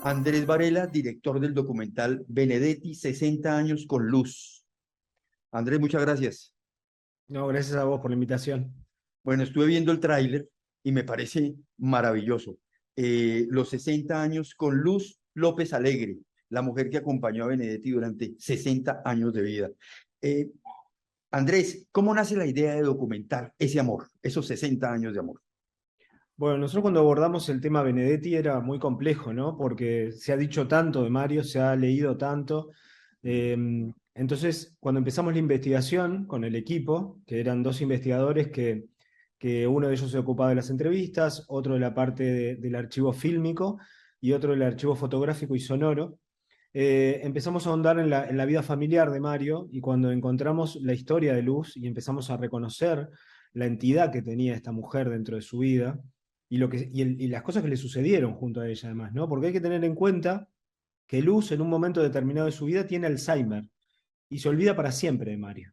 Andrés Varela, director del documental Benedetti, 60 años con luz. Andrés, muchas gracias. No, gracias a vos por la invitación. Bueno, estuve viendo el tráiler y me parece maravilloso. Los 60 años con Luz López Alegre, la mujer que acompañó a Benedetti durante 60 años de vida. Eh, Andrés, ¿cómo nace la idea de documentar ese amor, esos 60 años de amor? Bueno, nosotros cuando abordamos el tema Benedetti era muy complejo, ¿no? Porque se ha dicho tanto de Mario, se ha leído tanto. Eh, entonces, cuando empezamos la investigación con el equipo, que eran dos investigadores que uno de ellos se ocupaba de las entrevistas, otro de la parte del archivo fílmico y otro del archivo fotográfico y sonoro, empezamos a ahondar en la vida familiar de Mario y cuando encontramos la historia de Luz y empezamos a reconocer la entidad que tenía esta mujer dentro de su vida y las cosas que le sucedieron junto a ella además, ¿no? Porque hay que tener en cuenta que Luz en un momento determinado de su vida tiene Alzheimer y se olvida para siempre de Mario.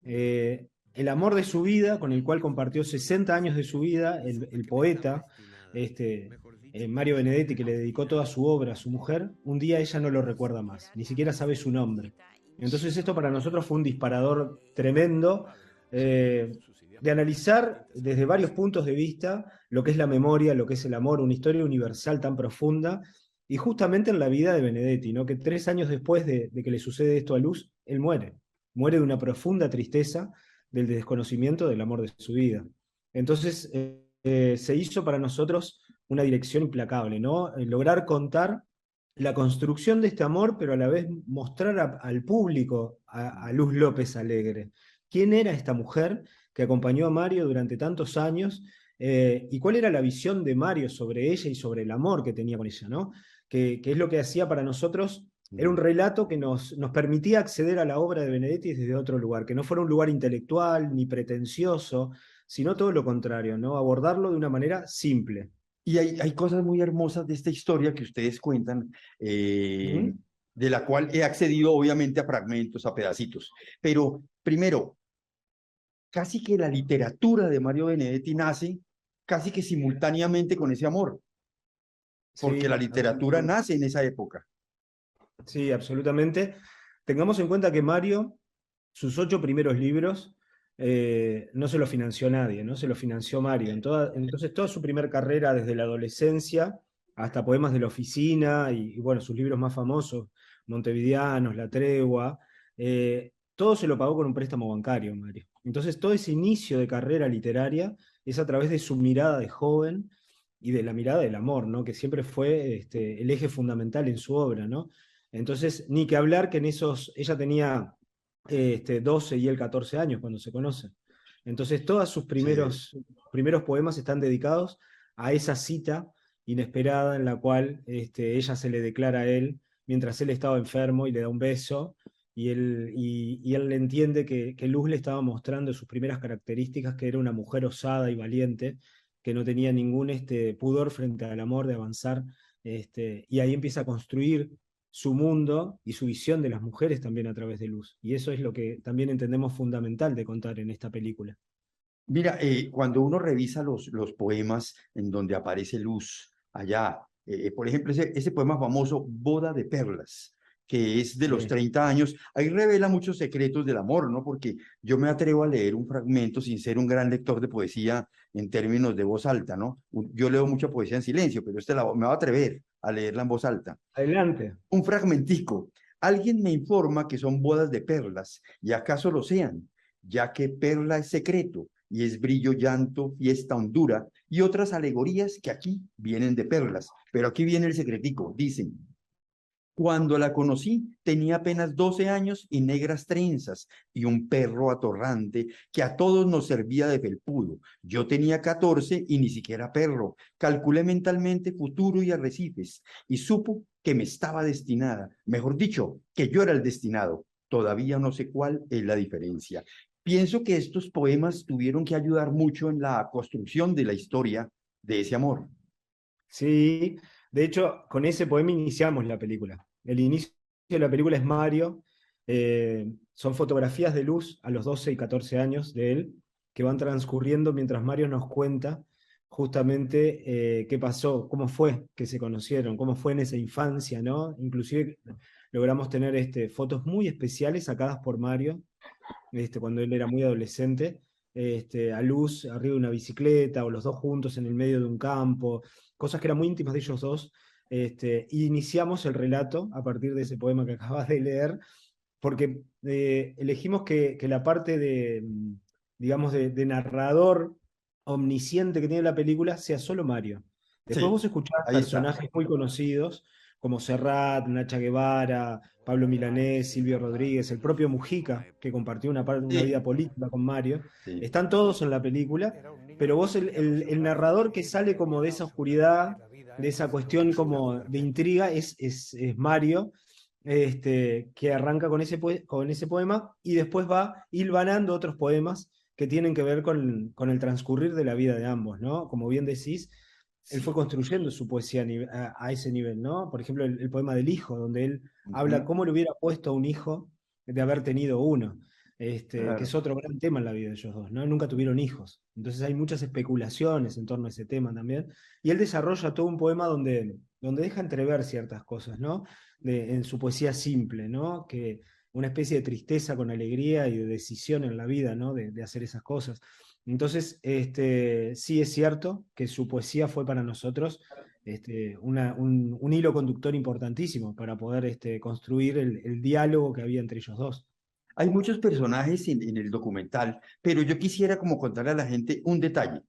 El amor de su vida, con el cual compartió 60 años de su vida, el poeta, Mario Benedetti, que le dedicó toda su obra a su mujer, un día ella no lo recuerda más, ni siquiera sabe su nombre. Entonces esto para nosotros fue un disparador tremendo de analizar desde varios puntos de vista lo que es la memoria, lo que es el amor, una historia universal tan profunda, y justamente en la vida de Benedetti, ¿no? Que 3 años después de que le sucede esto a Luz, él muere de una profunda tristeza del desconocimiento del amor de su vida. Entonces se hizo para nosotros una dirección implacable, ¿no? Lograr contar la construcción de este amor, pero a la vez mostrar al público, a Luz López Alegre, quién era esta mujer que acompañó a Mario durante tantos años y cuál era la visión de Mario sobre ella y sobre el amor que tenía con ella, ¿no? Que es lo que hacía para nosotros, era un relato que nos permitía acceder a la obra de Benedetti desde otro lugar, que no fuera un lugar intelectual ni pretencioso, sino todo lo contrario, ¿no? Abordarlo de una manera simple. Y hay cosas muy hermosas de esta historia que ustedes cuentan, ¿Mm? de la cual he accedido obviamente a fragmentos, a pedacitos. Pero primero, casi que la literatura de Mario Benedetti nace casi que simultáneamente con ese amor, porque la Sí, literatura absolutamente. nace en esa época. Sí, absolutamente. Tengamos en cuenta que Mario, sus 8 primeros libros, no se los financió nadie, ¿no? Se los financió Mario. Entonces, toda su primera carrera, desde la adolescencia hasta Poemas de la Oficina y, bueno, sus libros más famosos, Montevideanos, La Tregua, todo se lo pagó con un préstamo bancario, Mario. Entonces, todo ese inicio de carrera literaria es a través de su mirada de joven y de la mirada del amor, ¿no? Que siempre fue el eje fundamental en su obra, ¿no? Entonces, ni que hablar que ella tenía 12 y él 14 años cuando se conocen. Entonces, todos sus Sí. primeros poemas están dedicados a esa cita inesperada en la cual ella se le declara a él mientras él estaba enfermo y le da un beso. Y él le entiende que Luz le estaba mostrando sus primeras características, que era una mujer osada y valiente, que no tenía ningún pudor frente al amor de avanzar. Y ahí empieza a construir su mundo y su visión de las mujeres también a través de Luz. Y eso es lo que también entendemos fundamental de contar en esta película. Mira, cuando uno revisa los poemas en donde aparece Luz allá, por ejemplo, ese poema famoso, Boda de Perlas, que es de los Sí, 30 años, ahí revela muchos secretos del amor, ¿no? Porque yo me atrevo a leer un fragmento sin ser un gran lector de poesía en términos de voz alta, ¿no? Yo leo mucha poesía en silencio, pero me va a atrever a leerla en voz alta. adelante. Un fragmentico. Alguien me informa que son bodas de perlas, y acaso lo sean, ya que perla es secreto, y es brillo, llanto, fiesta, hondura, y otras alegorías que aquí vienen de perlas. Pero aquí viene el secretico. Dicen, cuando la conocí, tenía apenas 12 años y negras trenzas y un perro atorrante que a todos nos servía de felpudo. Yo tenía 14 y ni siquiera perro. Calculé mentalmente futuro y arrecifes y supo que me estaba destinada, mejor dicho, que yo era el destinado. Todavía no sé cuál es la diferencia. Pienso que estos poemas tuvieron que ayudar mucho en la construcción de la historia de ese amor. Sí, de hecho, con ese poema iniciamos la película. El inicio de la película es Mario, son fotografías de Luz a los 12 y 14 años de él, que van transcurriendo mientras Mario nos cuenta justamente qué pasó, cómo fue que se conocieron, cómo fue en esa infancia, ¿no? Inclusive logramos tener fotos muy especiales sacadas por Mario, cuando él era muy adolescente, a luz arriba de una bicicleta, o los dos juntos en el medio de un campo, cosas que eran muy íntimas de ellos dos. Y iniciamos el relato a partir de ese poema que acabas de leer, porque elegimos que la parte digamos, de narrador omnisciente que tiene la película sea solo Mario. Después Sí, vos escuchás ahí está. personajes muy conocidos, como Serrat, Nacha Guevara, Pablo Milanés, Silvio Rodríguez, el propio Mujica, que compartió una vida Sí, política con Mario. sí. Están todos en la película, pero vos el narrador que sale como de esa oscuridad, de esa cuestión como de intriga, es Mario, que arranca con ese poema y después va hilvanando otros poemas que tienen que ver con el transcurrir de la vida de ambos, ¿no? Como bien decís, él fue Sí. construyendo su poesía a ese nivel, ¿no? Por ejemplo, el poema del hijo, donde él habla Ujú, cómo le hubiera puesto a un hijo de haber tenido uno, que es claro. otro gran tema en la vida de ellos dos, ¿no? Nunca tuvieron hijos. Entonces hay muchas especulaciones en torno a ese tema también. Y él desarrolla todo un poema donde deja entrever ciertas cosas, ¿no? En su poesía simple, ¿no? Que una especie de tristeza con alegría y de decisión en la vida, ¿no? De hacer esas cosas. Entonces, sí es cierto que su poesía fue para nosotros un hilo conductor importantísimo para poder construir el diálogo que había entre ellos dos. Hay muchos personajes en el documental, pero yo quisiera como contarle a la gente un detalle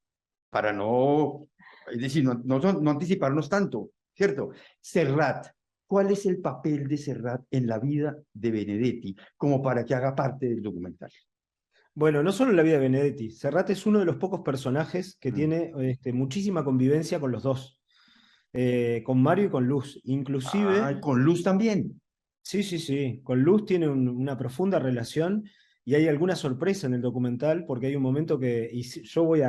para no, es decir, no anticiparnos tanto, ¿cierto? Serrat, ¿cuál es el papel de Serrat en la vida de Benedetti como para que haga parte del documental? Bueno, no solo en la vida de Benedetti, Serrat es uno de los pocos personajes que Mm. tiene muchísima convivencia con los dos, con Mario y con Luz. Ah, Inclusive, con Luz también. sí, sí, sí. Con Luz tiene una profunda relación y hay alguna sorpresa en el documental porque hay un momento yo voy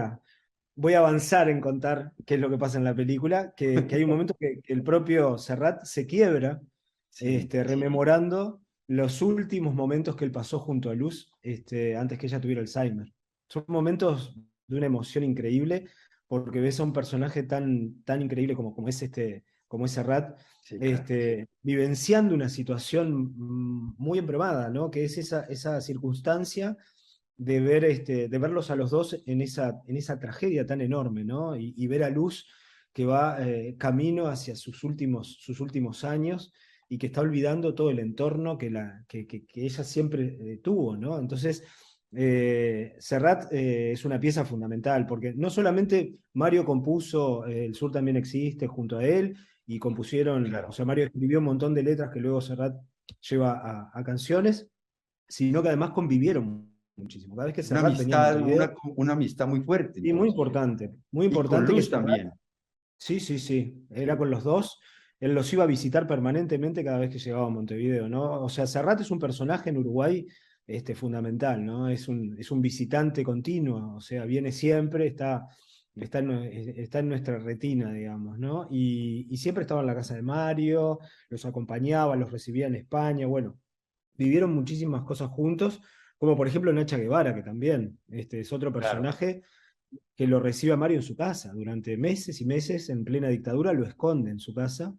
a avanzar en contar qué es lo que pasa en la película, que hay un momento que el propio Serrat se quiebra, Sí, rememorando los últimos momentos que él pasó junto a Luz, antes que ella tuviera Alzheimer. Son momentos de una emoción increíble porque ves a un personaje tan increíble como es Serrat, sí, claro. vivenciando una situación muy embromada, ¿no? Que es esa circunstancia de verlos a los dos en esa tragedia tan enorme, ¿no? Y ver a Luz que va camino hacia sus últimos años y que está olvidando todo el entorno que ella siempre tuvo, ¿no? Entonces, Serrat es una pieza fundamental, porque no solamente Mario compuso El Sur también existe junto a él, y compusieron, o Claro. sea, Mario escribió un montón de letras que luego Serrat lleva a canciones, sino que además convivieron muchísimo. Cada vez que Una Serrat venía a amistad, Montevideo, una amistad muy fuerte, y muy entonces. importante, muy Y con importante que Luz Serrat, también. sí, sí, sí, era Sí, con los dos, él los iba a visitar permanentemente cada vez que llegaba a Montevideo, ¿no? O sea, Serrat es un personaje en Uruguay fundamental, ¿no? Es un visitante continuo, o sea, viene siempre, está en nuestra retina, digamos, ¿no? Y siempre estaba en la casa de Mario, los acompañaba, los recibía en España, bueno, vivieron muchísimas cosas juntos, como por ejemplo Nacha Guevara, que también es otro claro. personaje que lo recibe a Mario en su casa. Durante meses y meses, en plena dictadura, lo esconde en su casa,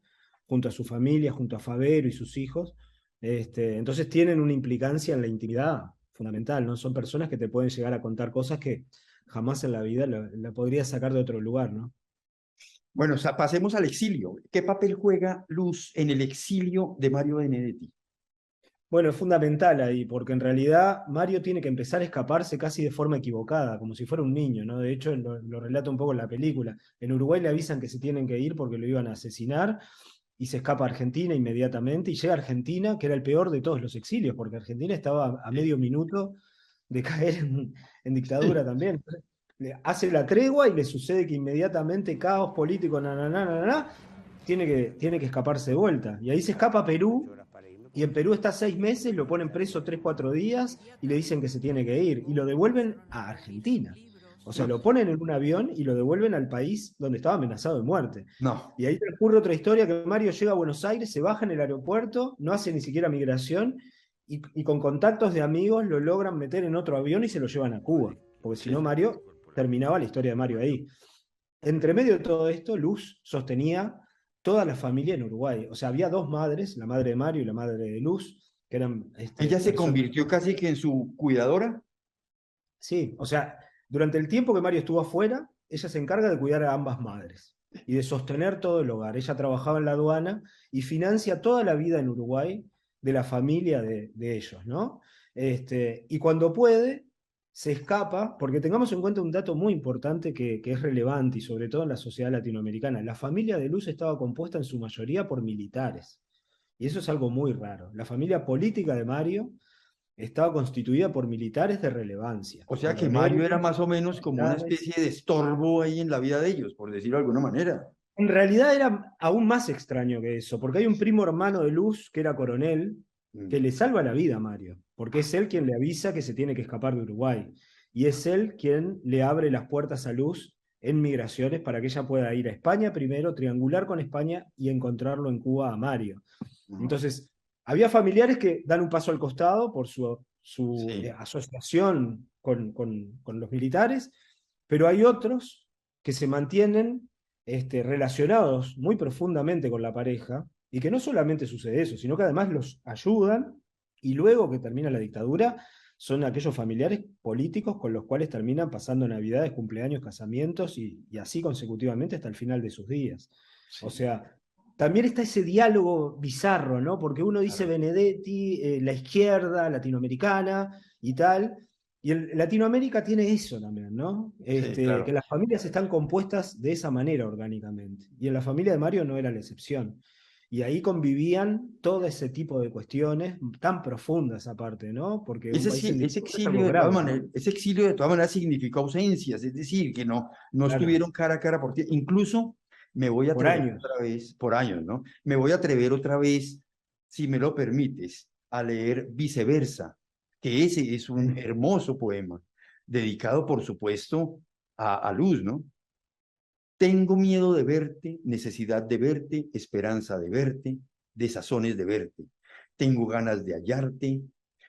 junto a su familia, junto a Favero y sus hijos. Entonces tienen una implicancia en la intimidad fundamental, ¿no? Son personas que te pueden llegar a contar cosas que jamás en la vida la podrías sacar de otro lugar, ¿no? Bueno, o sea, pasemos al exilio. ¿Qué papel juega Luz en el exilio de Mario Benedetti? Bueno, es fundamental ahí, porque en realidad Mario tiene que empezar a escaparse casi de forma equivocada, como si fuera un niño, ¿no? De hecho, lo relata un poco en la película. En Uruguay le avisan que se tienen que ir porque lo iban a asesinar y se escapa a Argentina inmediatamente y llega a Argentina, que era el peor de todos los exilios, porque Argentina estaba a Sí, medio minuto de caer en dictadura sí, también. Entonces, le hace la tregua y le sucede que inmediatamente caos político, tiene que escaparse de vuelta. Y ahí se escapa a Perú, y en Perú está 6 meses, lo ponen preso 3, 4 días y le dicen que se tiene que ir. Y lo devuelven a Argentina. O sea, no, lo ponen en un avión y lo devuelven al país donde estaba amenazado de muerte. no. Y ahí transcurre otra historia, que Mario llega a Buenos Aires, se baja en el aeropuerto, no hace ni siquiera migración, y con contactos de amigos lo logran meter en otro avión y se lo llevan a Cuba, porque si no Sí. Mario terminaba la historia de Mario ahí. Entre medio de todo esto, Luz sostenía toda la familia en Uruguay. O sea, había dos madres, la madre de Mario y la madre de Luz, que eran Ella se personas. convirtió casi que en su cuidadora. Sí, o sea, durante el tiempo que Mario estuvo afuera, ella se encarga de cuidar a ambas madres y de sostener todo el hogar. Ella trabajaba en la aduana y financia toda la vida en Uruguay de la familia de ellos, ¿no? Y cuando puede, se escapa, porque tengamos en cuenta un dato muy importante que es relevante y sobre todo en la sociedad latinoamericana. La familia de Luz estaba compuesta en su mayoría por militares. Y eso es algo muy raro. La familia política de Mario estaba constituida por militares de relevancia, O sea que Mario era coroneles, más o menos como una capitanes. especie de estorbo ahí en la vida de ellos, por decirlo de alguna manera. En realidad era aún más extraño que eso, porque hay un primo hermano de Luz, que era coronel, Mm. que le salva la vida a Mario, porque es él quien le avisa que se tiene que escapar de Uruguay. Y es él quien le abre las puertas a Luz en migraciones para que ella pueda ir a España primero, triangular con España y encontrarlo en Cuba a Mario. Ajá. Entonces, había familiares que dan un paso al costado por su Sí. asociación con los militares, pero hay otros que se mantienen relacionados muy profundamente con la pareja y que no solamente sucede eso, sino que además los ayudan y luego que termina la dictadura son aquellos familiares políticos con los cuales terminan pasando navidades, cumpleaños, casamientos y así consecutivamente hasta el final de sus días. O Sí, sea, también está ese diálogo bizarro, ¿no? Porque uno dice claro. Benedetti, la izquierda latinoamericana y tal, y Latinoamérica tiene eso también, ¿no? Sí, Que claro. las familias están compuestas de esa manera orgánicamente. Y en la familia de Mario no era la excepción. Y ahí convivían todo ese tipo de cuestiones tan profundas aparte, ¿no? Porque un país en Ese dictadura es exilio algo de todas grave, ¿no? maneras, ese exilio de todas maneras significó ausencias, es decir, que no Claro, estuvieron cara a cara por ti. Incluso me voy a por atrever años. otra vez, por años, ¿no? Me voy a atrever otra vez, si me lo permites, a leer Viceversa, que ese es un Sí. hermoso poema, dedicado, por supuesto, a Luz, ¿no? Tengo miedo de verte, necesidad de verte, esperanza de verte, desazones de verte. Tengo ganas de hallarte,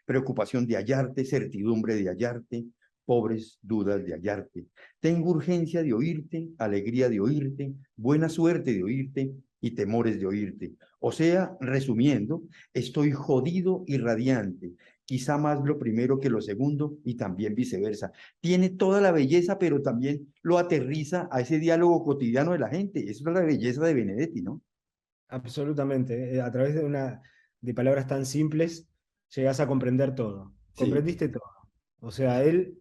preocupación de hallarte, certidumbre de hallarte, pobres dudas de hallarte. Tengo urgencia de oírte, alegría de oírte, buena suerte de oírte y temores de oírte. O sea, resumiendo, estoy jodido y radiante, quizá más lo primero que lo segundo y también viceversa. Tiene toda la belleza, pero también lo aterriza a ese diálogo cotidiano de la gente. Esa es la belleza de Benedetti, ¿no? Absolutamente. A través de palabras tan simples, llegas a comprender todo. Sí, Comprendiste todo. O sea, él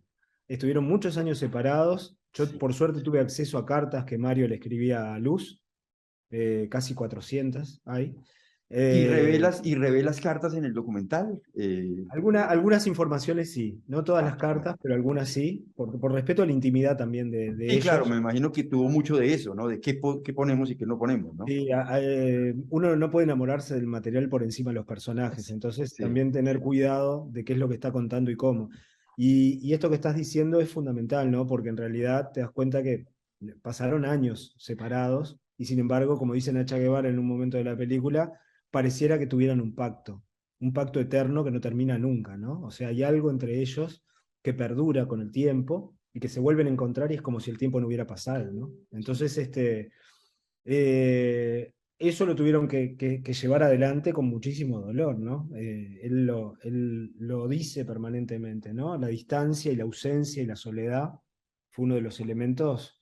estuvieron muchos años separados. Yo, sí. por suerte, tuve acceso a cartas que Mario le escribía a Luz, casi 400 hay. Eh, Y revelas cartas en el documental. algunas informaciones sí, no todas las Qué bueno. cartas, pero algunas sí, por respeto a la intimidad también de Sí, claro, me ellos. imagino que tuvo mucho de eso, ¿no? De qué ponemos y qué no ponemos, ¿no? Sí, uno no puede enamorarse del material por encima de los personajes, entonces Sí, también tener cuidado de qué es lo que está contando y cómo. Y esto que estás diciendo es fundamental, ¿no? Porque en realidad te das cuenta que pasaron años separados y sin embargo, como dice Nacha Guevara en un momento de la película, pareciera que tuvieran un pacto eterno que no termina nunca, ¿no? O sea, hay algo entre ellos que perdura con el tiempo y que se vuelven a encontrar y es como si el tiempo no hubiera pasado, ¿no? Entonces, eso lo tuvieron que llevar adelante con muchísimo dolor, ¿no? Él lo dice permanentemente, ¿no? La distancia y la ausencia y la soledad fue uno de los elementos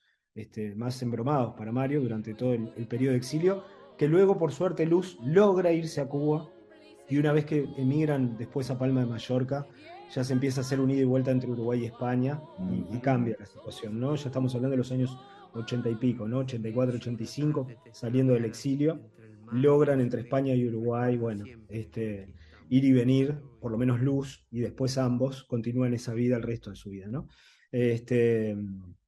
más embromados para Mario durante todo el periodo de exilio, que luego, por suerte, Luz logra irse a Cuba y una vez que emigran después a Palma de Mallorca, ya se empieza a hacer un ida y vuelta entre Uruguay y España y ujú. cambia la situación, ¿no? Ya estamos hablando de los años 80 y pico, ¿no? 84, 85, saliendo del exilio, logran entre España y Uruguay, bueno, ir y venir, por lo menos Luz, y después ambos continúan esa vida el resto de su vida, ¿no? Este,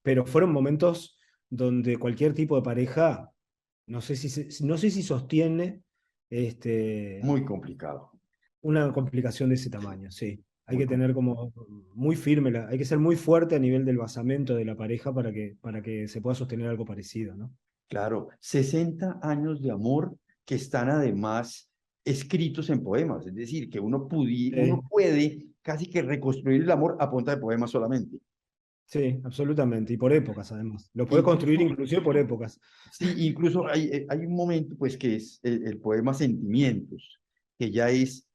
pero fueron momentos donde cualquier tipo de pareja, no sé si sostiene Muy complicado, una complicación de ese tamaño, sí. Hay muy que tener complicado. como muy firme, hay que ser muy fuerte a nivel del basamento de la pareja para que se pueda sostener algo parecido, ¿no? Claro, 60 años de amor que están además escritos en poemas, es decir, que uno Sí, puede casi que reconstruir el amor a punta de poemas solamente. Sí, absolutamente. Y por épocas, además. Lo puedes construir Incluso, inclusive por épocas. sí, incluso hay un momento, pues, que es el poema Sentimientos, que ya es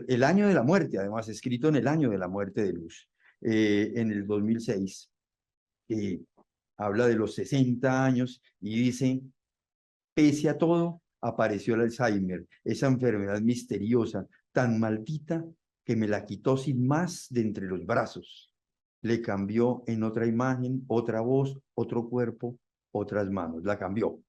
el año de la muerte, además, escrito en el año de la muerte de Luz, en el 2006, que habla de los 60 años y dice: pese a todo, apareció el Alzheimer, esa enfermedad misteriosa, tan maldita que me la quitó sin más de entre los brazos. Le cambió en otra imagen, otra voz, otro cuerpo, otras manos. La cambió.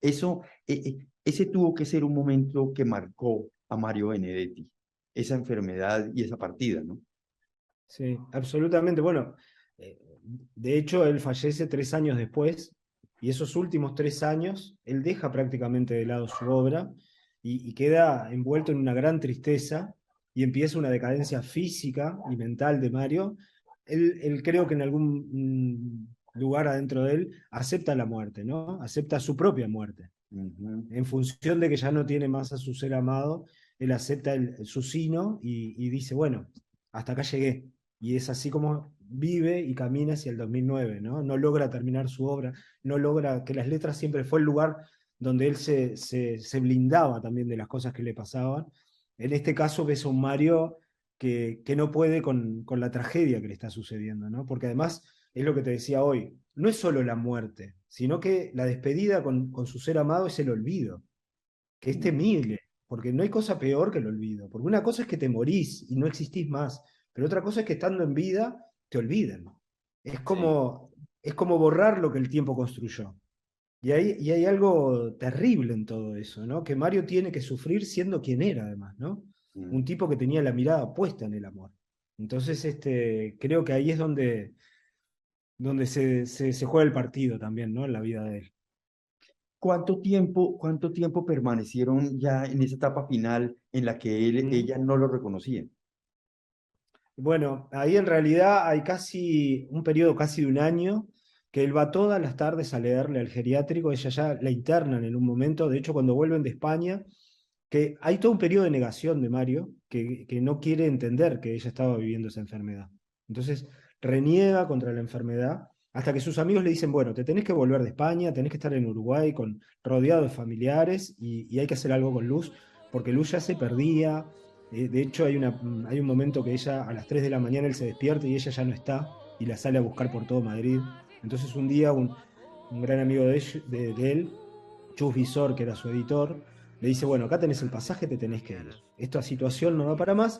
Eso, ese tuvo que ser un momento que marcó a Mario Benedetti, esa enfermedad y esa partida, ¿no? Sí, absolutamente. Bueno, eh, de hecho, él fallece 3 años después, y esos últimos 3 años, él deja prácticamente de lado su obra y queda envuelto en una gran tristeza y empieza una decadencia física y mental de Mario. Él creo que en algún lugar adentro de él acepta la muerte, ¿no? Acepta su propia muerte. Ujú. En función de que ya no tiene más a su ser amado, él acepta su sino y dice, bueno, hasta acá llegué. Y es así como vive y camina hacia el 2009, ¿no? No logra terminar su obra, no logra, que las letras siempre fue el lugar donde él se blindaba también de las cosas que le pasaban. En este caso ves a un Mario que no puede con la tragedia que le está sucediendo, ¿no? Porque además es lo que te decía hoy, no es solo la muerte, sino que la despedida con su ser amado es el olvido, que es temible, porque no hay cosa peor que el olvido, porque una cosa es que te morís y no existís más, pero otra cosa es que estando en vida te olviden. Es Sí. como, es como borrar lo que el tiempo construyó. Y hay algo terrible en todo eso, ¿no? Que Mario tiene que sufrir siendo quien era, además, ¿no? Un Mm. tipo que tenía la mirada puesta en el amor. Entonces, creo que ahí es donde se juega el partido también, ¿no? En la vida de él. Cuánto tiempo permanecieron ya en esa etapa final en la que ¿Mm? ella no lo reconocía? Bueno, ahí en realidad hay casi un periodo casi de un año que él va todas las tardes a leerle al geriátrico, ella ya la internan en un momento, de hecho cuando vuelven de España, que hay todo un periodo de negación de Mario, que no quiere entender que ella estaba viviendo esa enfermedad. Entonces reniega contra la enfermedad hasta que sus amigos le dicen, bueno, te tenés que volver de España, tenés que estar en Uruguay rodeado de familiares y hay que hacer algo con Luz, porque Luz ya se perdía. De hecho, hay un momento que ella a las 3 de la mañana él se despierta y ella ya no está y la sale a buscar por todo Madrid. Entonces un día un gran amigo de él, Chus Visor, que era su editor, le dice, bueno, acá tenés el pasaje, te tenés que ir. Esta situación no va para más.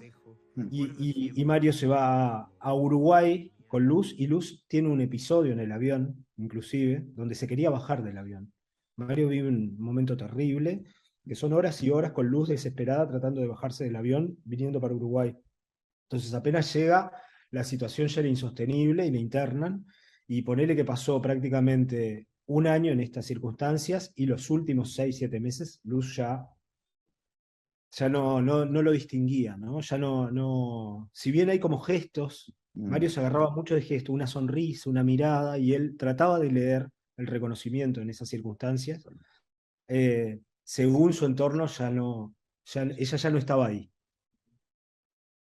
Mm. Y Mario se va a Uruguay con Luz y Luz tiene un episodio en el avión, inclusive, donde se quería bajar del avión. Mario vive un momento terrible, que son horas y horas con Luz desesperada tratando de bajarse del avión, viniendo para Uruguay. Entonces apenas llega, la situación ya era insostenible y le internan, y ponele que pasó prácticamente un año en estas circunstancias y los últimos 6, 7 meses, Luz ya no lo distinguía, ¿no? Ya no. Si bien hay como gestos, Mm. Mario se agarraba mucho de gestos, una sonrisa, una mirada, y él trataba de leer el reconocimiento en esas circunstancias. Según su entorno, ella ya no estaba ahí.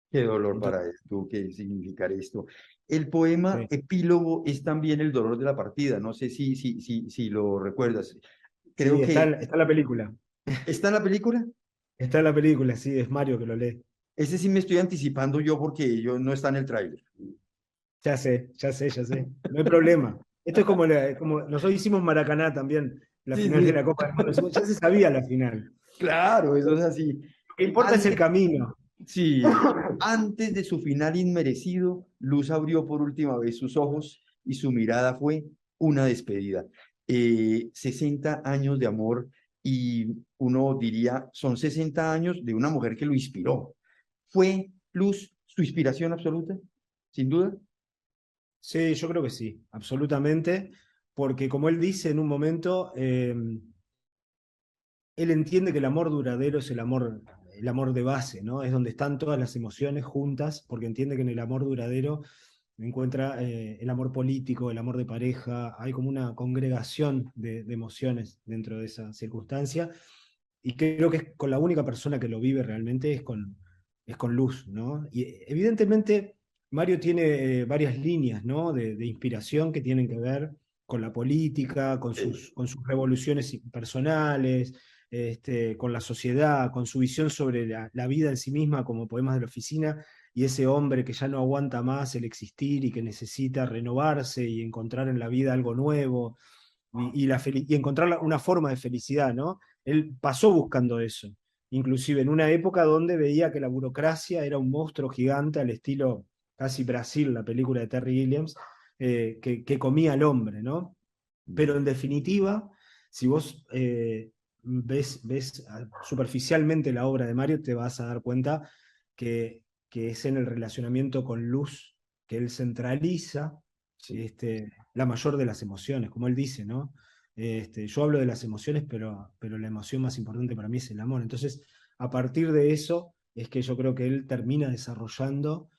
Qué dolor para Entonces, él, tuvo que significar esto. El poema sí. epílogo es también el dolor de la partida. No sé si lo recuerdas. Creo Sí, que está en la película. está en la película. Está en la película, sí, es Mario que lo lee. Ese sí me estoy anticipando yo porque yo no está en el tráiler. Ya sé, ya sé, ya sé. No hay problema. Esto es como nosotros hicimos Maracaná también, la Sí, final de sí, la Copa del Mundo. Ya se sabía la final. claro, eso es así. Lo que importa es el Antes, camino. sí, antes de su final inmerecido, Luz abrió por última vez sus ojos y su mirada fue una despedida. 60 años de amor y uno diría, son 60 años de una mujer que lo inspiró. ¿Fue Luz su inspiración absoluta? Sin duda. Sí, yo creo que sí, absolutamente, porque como él dice en un momento, él entiende que el amor duradero es el amor de base, ¿no? Es donde están todas las emociones juntas, porque entiende que en el amor duradero encuentra el amor político, el amor de pareja, hay como una congregación de emociones dentro de esa circunstancia, y creo que con la única persona que lo vive realmente es con Luz, ¿no? Y evidentemente Mario tiene varias líneas, ¿no? de inspiración que tienen que ver con la política, con sus revoluciones personales, con la sociedad, con su visión sobre la vida en sí misma como poemas de la oficina, y ese hombre que ya no aguanta más el existir y que necesita renovarse y encontrar en la vida algo nuevo y encontrar una forma de felicidad, ¿no? Él pasó buscando eso, inclusive en una época donde veía que la burocracia era un monstruo gigante al estilo casi Brasil, la película de Terry Gilliams, que comía al hombre, ¿no? Pero en definitiva, si vos ves superficialmente la obra de Mario, te vas a dar cuenta que es en el relacionamiento con Luz que él centraliza Sí. la mayor de las emociones, como él dice, ¿no? Yo hablo de las emociones, pero la emoción más importante para mí es el amor. Entonces, a partir de eso, es que yo creo que él termina desarrollando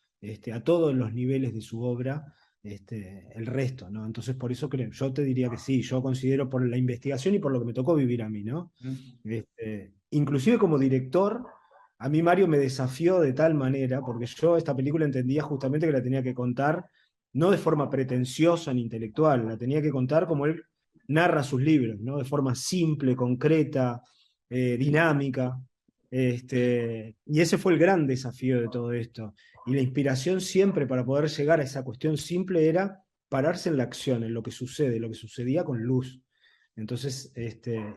a todos los niveles de su obra el resto, ¿no? Entonces, por eso creo, yo te diría que sí, yo considero por la investigación y por lo que me tocó vivir a mí, ¿no? Mm. Inclusive como director, a mí Mario me desafió de tal manera, porque yo esta película entendía justamente que la tenía que contar no de forma pretenciosa ni intelectual, la tenía que contar como él narra sus libros, ¿no? De forma simple, concreta, dinámica. Y ese fue el gran desafío de todo esto. Y la inspiración siempre para poder llegar a esa cuestión simple era pararse en la acción, en lo que sucede, lo que sucedía con Luz. Entonces,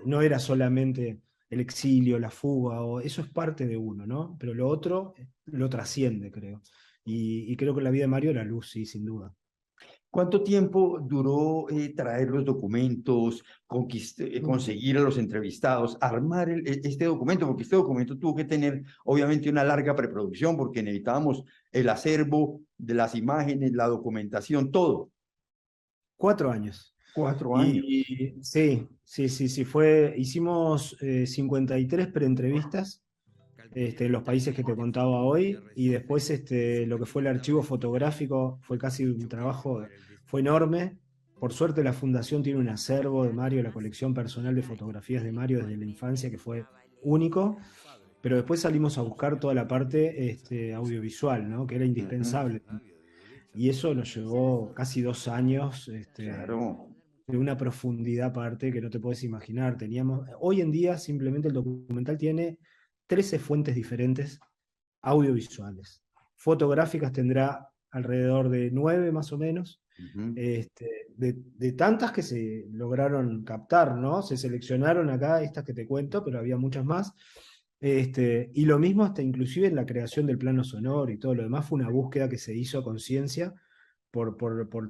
no era solamente el exilio, la fuga, o eso es parte de uno, ¿no? Pero lo otro lo trasciende, creo. Y creo que la vida de Mario era Luz, sí, sin duda. ¿Cuánto tiempo duró traer los documentos, conseguir a los entrevistados, armar este documento? Porque este documento tuvo que tener, obviamente, una larga preproducción, porque necesitábamos el acervo de las imágenes, la documentación, todo. 4 años. 4 años. Y sí, sí, sí, sí, hicimos 53 preentrevistas en los países que te contaba hoy, y después lo que fue el archivo fotográfico fue casi un trabajo, fue enorme. Por suerte la fundación tiene un acervo de Mario, la colección personal de fotografías de Mario desde la infancia, que fue único, pero después salimos a buscar toda la parte audiovisual, ¿no? Que era Ujú. indispensable. Y eso nos llevó casi 2 años, Claro. de una profundidad aparte que no te puedes imaginar. Hoy en día simplemente el documental tiene 13 fuentes diferentes audiovisuales. Fotográficas tendrá alrededor de 9 más o menos, Ujú. de tantas que se lograron captar, ¿no? Se seleccionaron acá estas que te cuento, pero había muchas más. Y lo mismo hasta inclusive en la creación del plano sonoro y todo lo demás fue una búsqueda que se hizo a conciencia por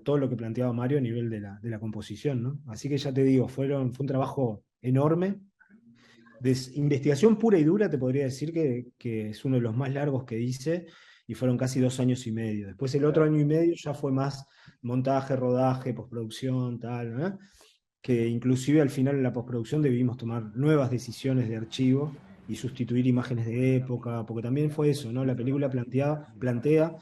todo lo que planteaba Mario a nivel de la composición, ¿no? Así que ya te digo, fue un trabajo enorme. De investigación pura y dura te podría decir que es uno de los más largos que hice, y fueron casi 2 años y medio. Después el otro año y medio ya fue más montaje, rodaje, postproducción, tal, ¿no? Que inclusive al final en la postproducción debimos tomar nuevas decisiones de archivo y sustituir imágenes de época, porque también fue eso, ¿no? La película plantea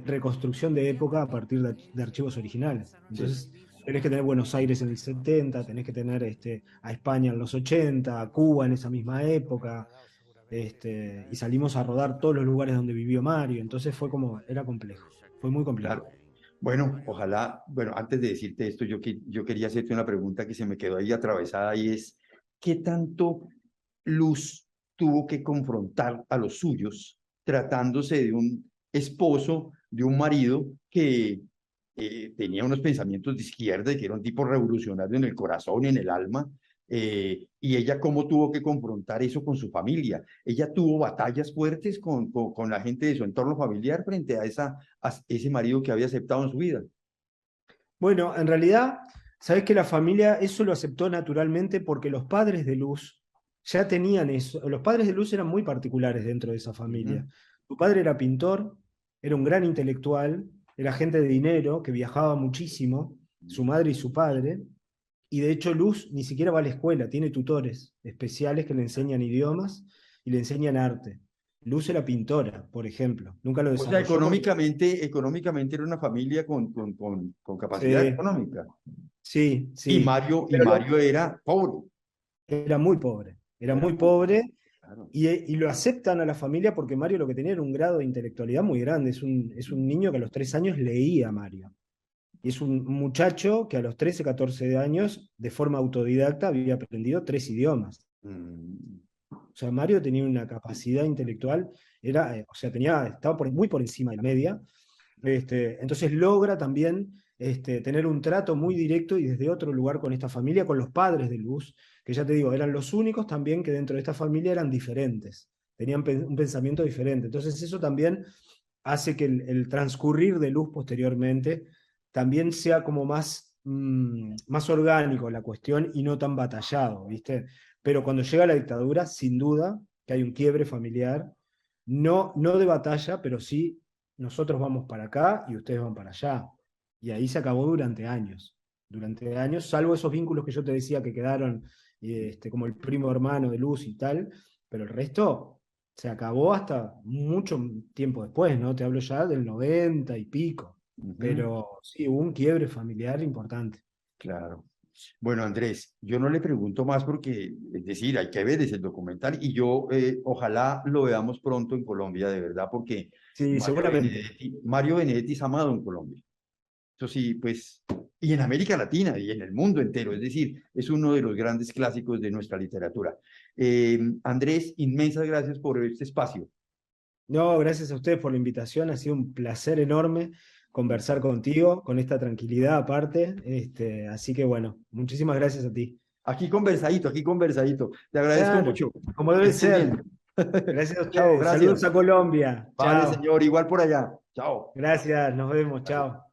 reconstrucción de época a partir de archivos originales. Sí. Entonces, tenés que tener Buenos Aires en el 70, tenés que tener a España en los 80, a Cuba en esa misma época, y salimos a rodar todos los lugares donde vivió Mario. Entonces era complejo, fue muy complejo. Claro. Bueno, ojalá, bueno, antes de decirte esto, yo quería hacerte una pregunta que se me quedó ahí atravesada y es, ¿qué tanto Luz tuvo que confrontar a los suyos tratándose de un esposo, de un marido que tenía unos pensamientos de izquierda y que era un tipo revolucionario en el corazón y en el alma? Y ella cómo tuvo que confrontar eso con su familia. Ella tuvo batallas fuertes con la gente de su entorno familiar frente a ese marido que había aceptado en su vida. Bueno, en realidad, sabes que la familia eso lo aceptó naturalmente porque los padres de Luz ya tenían eso. Los padres de Luz eran muy particulares dentro de esa Ujú. familia. Su padre era pintor, era un gran intelectual, era gente de dinero que viajaba muchísimo, su madre y su padre. Y de hecho Luz ni siquiera va a la escuela, tiene tutores especiales que le enseñan idiomas y le enseñan arte. Luz era pintora, por ejemplo. Nunca lo O sea, desarrolló porque... económicamente era una familia con capacidad Sí, económica. sí, Y sí. Mario, y Pero Mario era pobre. era muy pobre, era muy Era muy pobre. pobre, claro. Y lo aceptan a la familia porque Mario lo que tenía era un grado de intelectualidad muy grande. Es un niño que a los 3 años leía a Mario. Y es un muchacho que a los 13, 14 años, de forma autodidacta, había aprendido 3 idiomas. Mm, O sea, Mario tenía una capacidad intelectual, o sea, estaba muy por encima de la media. Entonces logra también tener un trato muy directo y desde otro lugar con esta familia, con los padres de Luz, que ya te digo, eran los únicos también que dentro de esta familia eran diferentes, tenían un pensamiento diferente. Entonces eso también hace que el transcurrir de Luz posteriormente también sea como más orgánico la cuestión y no tan batallado, ¿viste? Pero cuando llega la dictadura, sin duda que hay un quiebre familiar, no de batalla, pero sí nosotros vamos para acá y ustedes van para allá. Y ahí se acabó durante años, salvo esos vínculos que yo te decía que quedaron como el primo hermano de Luz y tal, pero el resto se acabó hasta mucho tiempo después, ¿no? Te hablo ya del 90 y pico, ujú, pero sí, hubo un quiebre familiar importante. claro. Bueno, Andrés, yo no le pregunto más porque, es decir, hay que ver ese documental y yo ojalá lo veamos pronto en Colombia, de verdad, porque Sí, seguramente. Mario Benedetti es amado en Colombia. Eso sí, pues, y en América Latina y en el mundo entero, es decir, es uno de los grandes clásicos de nuestra literatura. Andrés, inmensas gracias por este espacio. No, gracias a ustedes por la invitación, ha sido un placer enorme conversar contigo, con esta tranquilidad aparte, así que bueno, muchísimas gracias a ti. Aquí conversadito, aquí conversadito. Te agradezco Claro, mucho. como Que debe estés ser. bien. Gracias a Chao, ustedes. gracias. Saludos a Colombia. Vale, Chao. señor, igual por allá. Chao. Gracias, nos vemos. Chao.